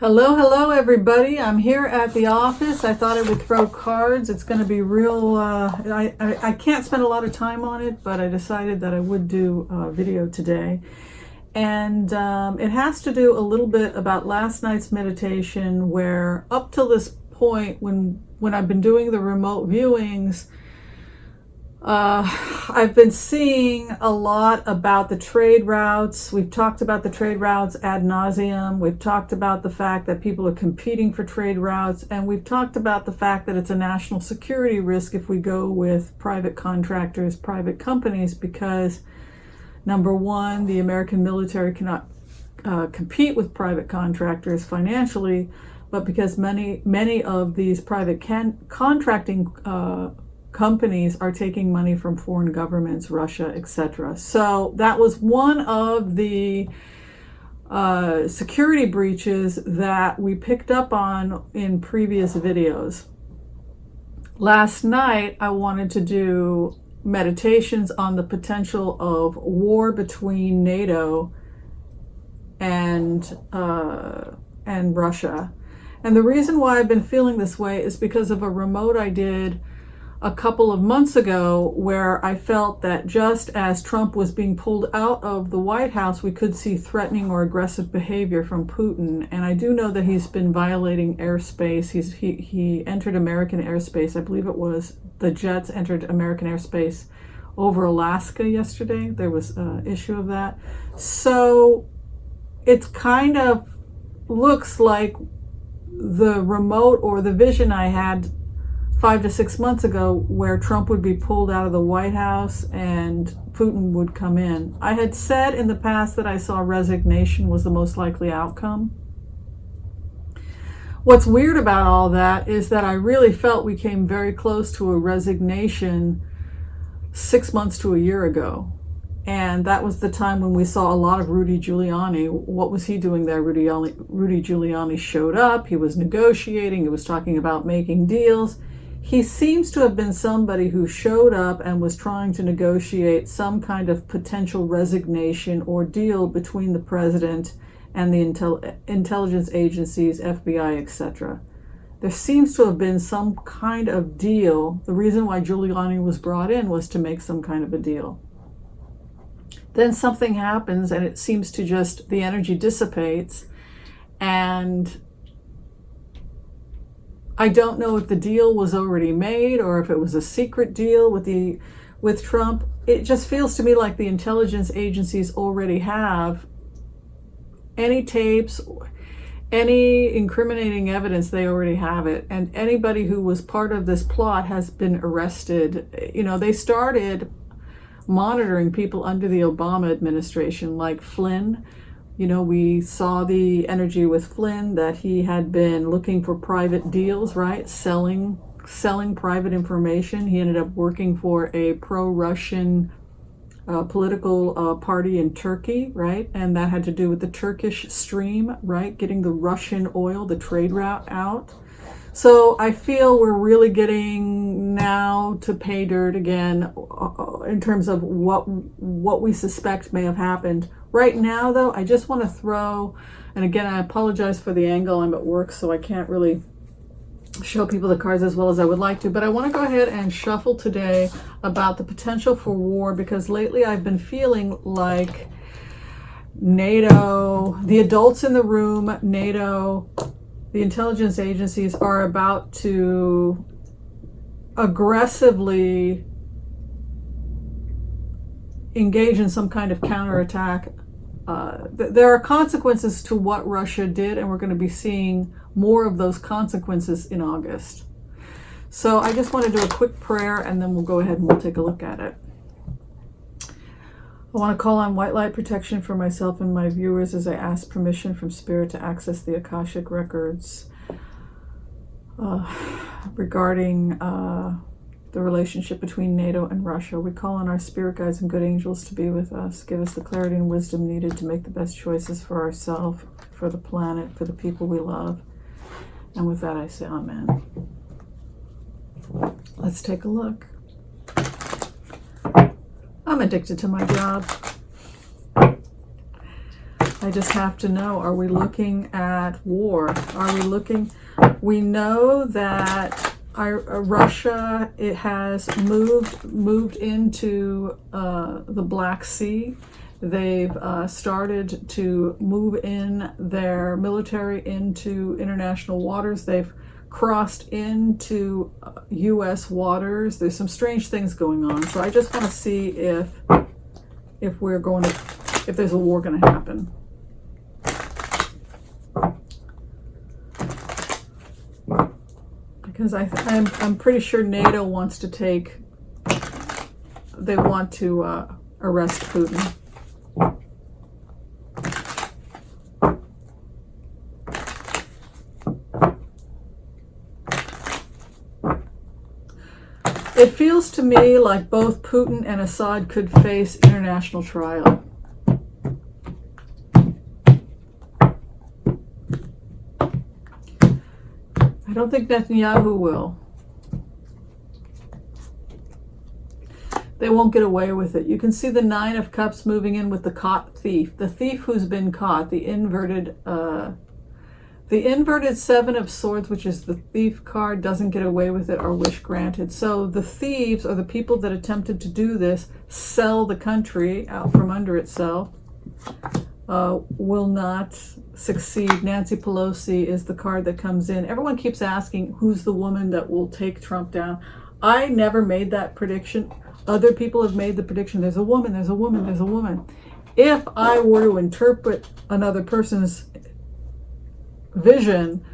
Hello, everybody. I'm here at the office. I thought I would throw cards. It's going to be real. I can't spend a lot of time on it, but I decided that I would do a video today. And it has to do a little bit about last night's meditation, where up till this point, when I've been doing the remote viewings, I've been seeing a lot about the trade routes. We've talked about the trade routes ad nauseum. We've talked about the fact that people are competing for trade routes. And we've talked about the fact that it's a national security risk if we go with private contractors, private companies, because number one, the American military cannot compete with private contractors financially, but because many of these private contracting companies are taking money from foreign governments, Russia, etc. So that was one of the security breaches that we picked up on in previous videos. Last night, I wanted to do meditations on the potential of war between NATO and Russia. And the reason why I've been feeling this way is because of a remote I did a couple of months ago, where I felt that just as Trump was being pulled out of the White House, we could see threatening or aggressive behavior from Putin. And I do know that he's been violating airspace. He entered American airspace. I believe it was the jets entered American airspace over Alaska yesterday. There was an issue of that. So it's kind of looks like the remote or the vision I had 5 to 6 months ago, where Trump would be pulled out of the White House and Putin would come in. I had said in the past that I saw resignation was the most likely outcome. What's weird about all that is that I really felt we came very close to a resignation 6 months to a year ago. And that was the time when we saw a lot of Rudy Giuliani. What was he doing there? Rudy Giuliani showed up. He was negotiating. He was talking about making deals. He seems to have been somebody who showed up and was trying to negotiate some kind of potential resignation or deal between the president and the intelligence agencies, FBI, etc. There seems to have been some kind of deal. The reason why Giuliani was brought in was to make some kind of a deal. Then something happens and it seems to just, the energy dissipates, and I don't know if the deal was already made or if it was a secret deal with Trump. It just feels to me like the intelligence agencies already have any tapes, any incriminating evidence. They already have it, and anybody who was part of this plot has been arrested. You know, they started monitoring people under the Obama administration, like Flynn. You know, we saw the energy with Flynn, that he had been looking for private deals, right? Selling private information. He ended up working for a pro-Russian political party in Turkey, right? And that had to do with the Turkish stream, right? Getting the Russian oil, the trade route out. So I feel we're really getting now to pay dirt again in terms of what we suspect may have happened. Right now, though, I just want to throw, and again, I apologize for the angle. I'm at work, so I can't really show people the cards as well as I would like to, but I want to go ahead and shuffle today about the potential for war, because lately I've been feeling like NATO, the adults in the room, NATO, the intelligence agencies are about to aggressively engage in some kind of counterattack. There are consequences to what Russia did, and we're going to be seeing more of those consequences in August. So I just want to do a quick prayer, and then we'll go ahead and we'll take a look at it. I want to call on white light protection for myself and my viewers as I ask permission from Spirit to access the Akashic records regarding the relationship between NATO and Russia. We call on our spirit guides and good angels to be with us. Give us the clarity and wisdom needed to make the best choices for ourselves, for the planet, for the people we love. And with that, I say amen. Let's take a look. I'm addicted to my job. I I just have to know, are we looking at war? Are we looking? We know that Russia, it has moved into the Black Sea. They've started to move in their military into international waters. They've crossed into U.S. waters. There's some strange things going on. So I just want to see if there's a war going to happen. Because I'm pretty sure NATO wants to they want to arrest Putin. It feels to me like both Putin and Assad could face international trial. I don't think Netanyahu will. They won't get away with it. You can see the Nine of Cups moving in with the caught thief. The thief who's been caught, the inverted Seven of Swords, which is the thief card, doesn't get away with it or wish granted. So the thieves, or the people that attempted to do this, sell the country out from under itself, will not succeed. Nancy Pelosi is the card that comes in. Everyone keeps asking who's the woman that will take Trump down. I never made that prediction. Other people have made the prediction. There's a woman, there's a woman, there's a woman. If I were to interpret another person's vision,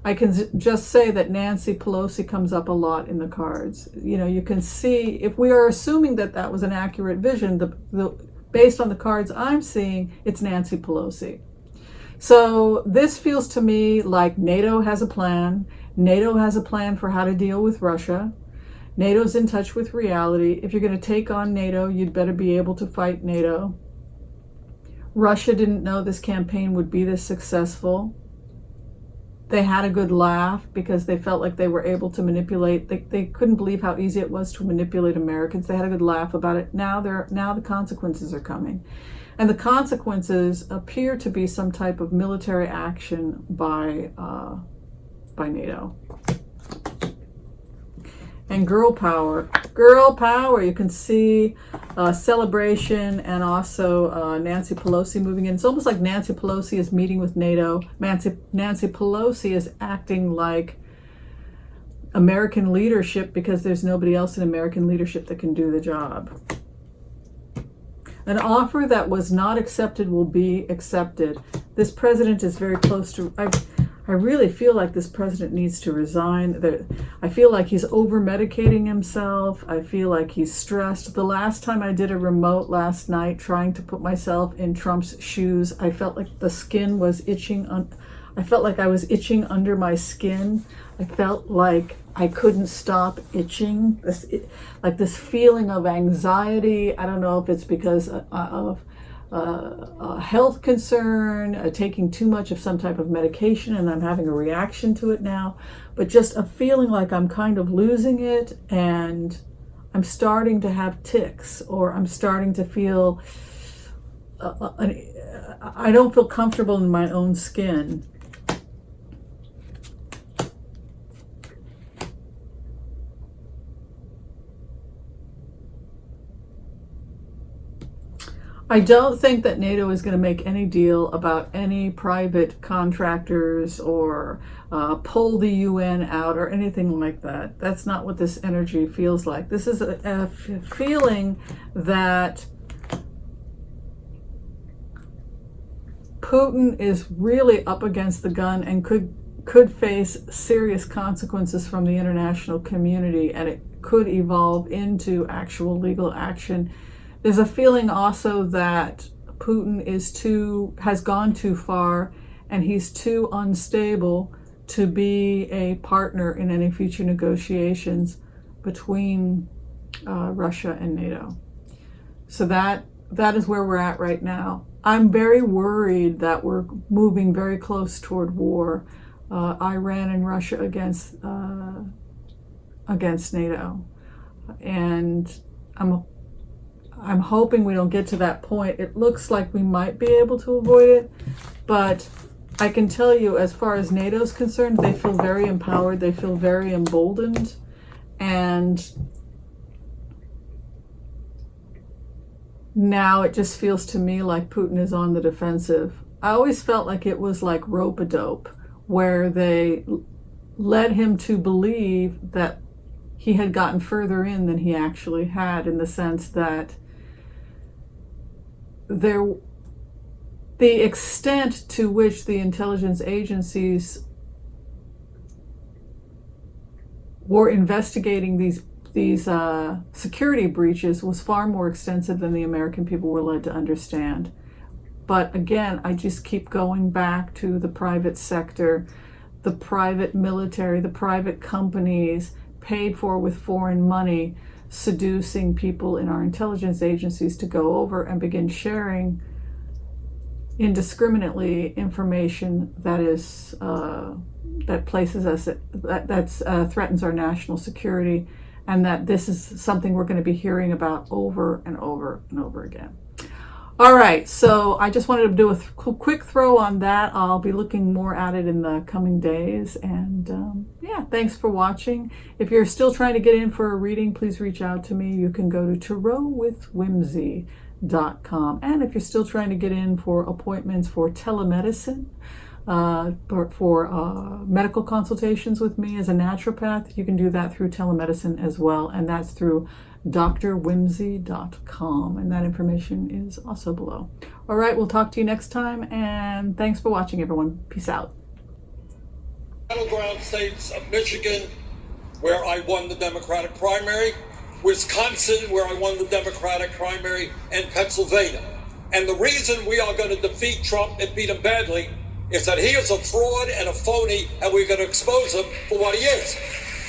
I can just say that Nancy Pelosi comes up a lot in the cards. You know, you can see, if we are assuming that that was an accurate vision, based on the cards I'm seeing, it's Nancy Pelosi. So this feels to me like NATO has a plan. NATO has a plan for how to deal with Russia. NATO's in touch with reality. If you're going to take on NATO, you'd better be able to fight NATO. Russia didn't know this campaign would be this successful. They had a good laugh because they felt like they were able to manipulate. They couldn't believe how easy it was to manipulate Americans. They had a good laugh about it. Now the consequences are coming. And the consequences appear to be some type of military action by NATO. And girl power, you can see celebration, and also Nancy Pelosi moving in. It's almost like Nancy Pelosi is meeting with NATO. Nancy Pelosi is acting like American leadership because there's nobody else in American leadership that can do the job. An offer that was not accepted will be accepted. This president is very close to... I really feel like this president needs to resign. I feel like he's over-medicating himself. I feel like he's stressed. The last time I did a remote last night trying to put myself in Trump's shoes, I felt like the skin was itching. I felt like I was itching under my skin. I felt like I couldn't stop itching. Like this feeling of anxiety. I don't know if it's because of a health concern, taking too much of some type of medication, and I'm having a reaction to it now, but just a feeling like I'm kind of losing it, and I'm starting to have tics, or I'm starting to feel, I don't feel comfortable in my own skin. I don't think that NATO is going to make any deal about any private contractors or pull the UN out or anything like that. That's not what this energy feels like. This is a feeling that Putin is really up against the gun and could face serious consequences from the international community, and it could evolve into actual legal action. There's a feeling also that Putin has gone too far, and he's too unstable to be a partner in any future negotiations between Russia and NATO. So that is where we're at right now. I'm very worried that we're moving very close toward war. Iran and Russia against NATO, and I'm hoping we don't get to that point. It looks like we might be able to avoid it, but I can tell you, as far as NATO's concerned, they feel very empowered, they feel very emboldened, and now it just feels to me like Putin is on the defensive. I always felt like it was like rope-a-dope, where they led him to believe that he had gotten further in than he actually had, in the sense that the extent to which the intelligence agencies were investigating these security breaches was far more extensive than the American people were led to understand. But again, I just keep going back to the private sector, the private military, the private companies paid for with foreign money, seducing people in our intelligence agencies to go over and begin sharing indiscriminately information that is that places us that threatens our national security, and that this is something we're going to be hearing about over and over and over again. All right, so I just wanted to do a quick throw on that. I'll be looking more at it in the coming days. And yeah, thanks for watching. If you're still trying to get in for a reading, please reach out to me. You can go to tarotwithwhimsy.com. And if you're still trying to get in for appointments for telemedicine, for medical consultations with me as a naturopath, you can do that through telemedicine as well. And that's through drwhimsy.com, and that information is also below. All right, we'll talk to you next time, and thanks for watching, everyone. Peace out. Battleground states of Michigan, where I won the Democratic primary, Wisconsin, where I won the Democratic primary, and Pennsylvania. And the reason we are going to defeat Trump and beat him badly is that he is a fraud and a phony, and we're going to expose him for what he is.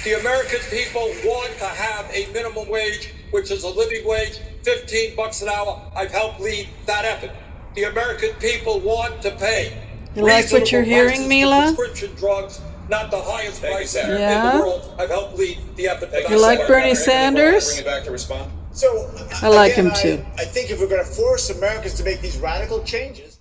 The American people want to have a minimum wage, which is a living wage, $15 an hour. I've helped lead that effort. The American people want to pay. You like what you're hearing, Mila? Prescription drugs, not the highest price in Yeah. the world. I've helped lead the effort. You like Bernie Sanders? Bring it back to respond. So I like him too. I think if we're going to force Americans to make these radical changes,